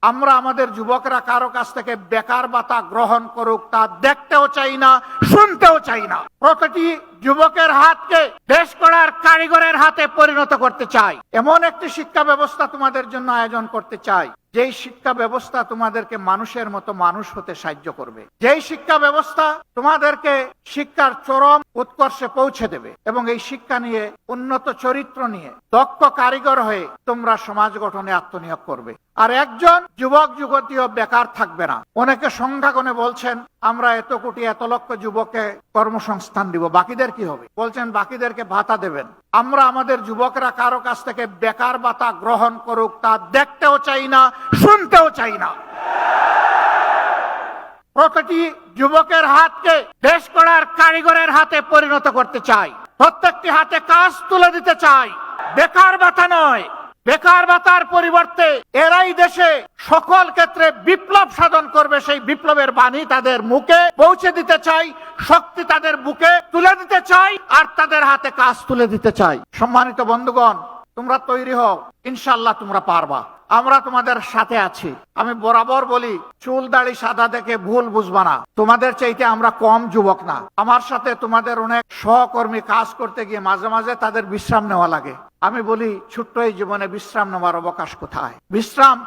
আমরা আমাদের যুবকরা কারো কাছ থেকে বেকার ভাতা গ্রহণ করুক তা দেখতেও চাই না, শুনতেও চাই না। প্রতিটি যুবকের হাতকে দেশ গড়ার কারিগরের হাতে পরিণত করতে চাই। এমন একটি শিক্ষা ব্যবস্থা তোমাদের জন্য আয়োজন করতে চাই, যেই শিক্ষা ব্যবস্থা তোমাদেরকে মানুষের মতো মানুষ হতে সাহায্য করবে, যেই শিক্ষা ব্যবস্থা তোমাদেরকে শিক্ষার চরম উৎকর্ষে পৌঁছে দেবে, এবং এই শিক্ষা নিয়ে উন্নত চরিত্র নিয়ে দক্ষ কারিগর হয়ে তোমরা সমাজ গঠনে আত্মনিয়োগ করবে। আর একজন যুবক যুবতীও বেকার থাকবে না। অনেকে সংখ্যা গণে বলছেন আমরা এত কোটি এত লক্ষ যুবককে কর্মসংস্থান দিব, বাকিদের কি হবে? বলছেন বাকিদেরকে ভাতা দেবেন। আমরা আমাদের যুবকরা কারো কাছ থেকে বেকার ভাতা গ্রহণ করুক তা দেখতেও চাই না, শুনতেও চাই না। প্রতিটি যুবকের হাতকে দেশ গড়ার কারিগরের হাতে পরিণত করতে চাই। প্রত্যেকটি হাতে কাজ তুলে দিতে চাই, বেকার ভাতা নয়। বেকার ভাতার পরিবর্তে এরাই দেশে সকল ক্ষেত্রে বিপ্লব সাধন করবে, সেই বিপ্লবের বাণী তাদের মুখে পৌঁছে দিতে চাই, শক্তি তাদের বুকে তুলে দিতে চাই, আর তাদের হাতে কাজ তুলে দিতে চাই। সম্মানিত বন্ধুগণ, তোমরা তৈরি হও, ইনশাআল্লাহ তোমরা পারবা। আমরা তোমাদের সাথে আছি। আমি বরাবর বলি, চুল দাড়ি সাদা দেখে ভুল বুঝবা না। তোমাদের চাইতে আমরা কম যুবক না। আমার সাথে তোমাদের অনেক সহকর্মী কাজ করতে গিয়ে মাঝে মাঝে তাদের বিশ্রাম নেওয়া লাগে। আমি বলি, ছোট্ট এই জীবনে বিশ্রাম নেওয়ার অবকাশ কোথায়? বিশ্রাম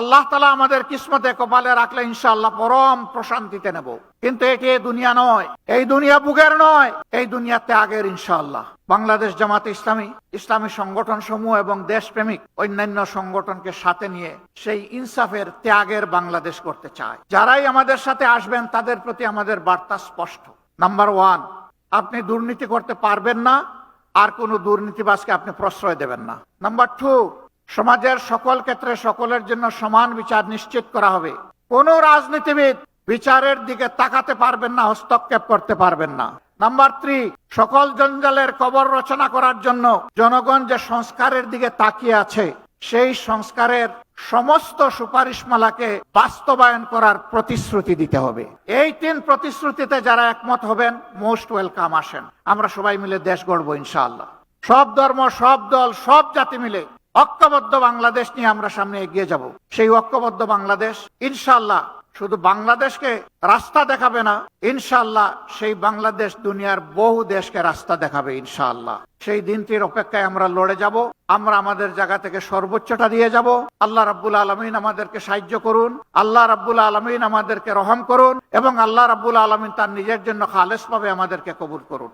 আল্লাহ তাআলা আমাদের কিসমতে কপালে রাখলে ইনশাআল্লাহ পরম প্রশান্তিতে নেব। কিন্তু এটি এই দুনিয়া নয়, এই দুনিয়া বুকের নয়, এই দুনিয়া ত্যাগের। ইনশাআল্লাহ বাংলাদেশ জামাতে ইসলামী, ইসলামী সংগঠন সমূহ এবং দেশপ্রেমিক অন্যান্য সংগঠনকে সাথে নিয়ে সেই ইনসাফের ত্যাগের বাংলাদেশ করতে চায়। যারাই আমাদের সাথে আসবেন তাদের প্রতি আমাদের বার্তা স্পষ্ট। নাম্বার 1, আপনি দুর্নীতি করতে পারবেন না, আর কোন দুর্নীতিবাজকে আপনি প্রশ্রয় দেবেন না। নাম্বার 2, সমাজের সকল ক্ষেত্রে সকলের জন্য সমান বিচার নিশ্চিত করা হবে। কোন রাজনীতিবিদ বিচারের দিকে তাকাতে পারবেন না, হস্তক্ষেপ করতে পারবেন না। নাম্বার 3, সকল জঞ্জালের কবর রচনা করার জন্য জনগণ যে সংস্কারের দিকে তাকিয়ে আছে, সেই সংস্কারের সমস্ত সুপারিশমালাকে বাস্তবায়ন করার প্রতিশ্রুতি দিতে হবে। এই 3 প্রতিশ্রুতিতে যারা একমত হবেন, মোস্ট ওয়েলকাম, আসেন। আমরা সবাই মিলে দেশ গড়বো ইনশাআল্লাহ। সব ধর্ম, সব দল, সব জাতি মিলে ঐক্যবদ্ধ বাংলাদেশ নিয়ে আমরা সামনে এগিয়ে যাব। সেই ঐক্যবদ্ধ বাংলাদেশ ইনশাআল্লাহ শুধু বাংলাদেশকে রাস্তা দেখাবে না, ইনশাআল্লাহ সেই বাংলাদেশ দুনিয়ার বহু দেশকে রাস্তা দেখাবে ইনশাআল্লাহ। সেই দিনটির অপেক্ষায় আমরা লড়ে যাব। আমরা আমাদের জায়গা থেকে সর্বোচ্চটা দিয়ে যাব। আল্লাহ রাব্বুল আলামিন আমাদেরকে সাহায্য করুন, আল্লাহ রাব্বুল আলামিন আমাদেরকে রহম করুন, এবং আল্লাহ রাব্বুল আলামিন তার নিজের জন্য খালেসভাবে আমাদেরকে কবুল করুন।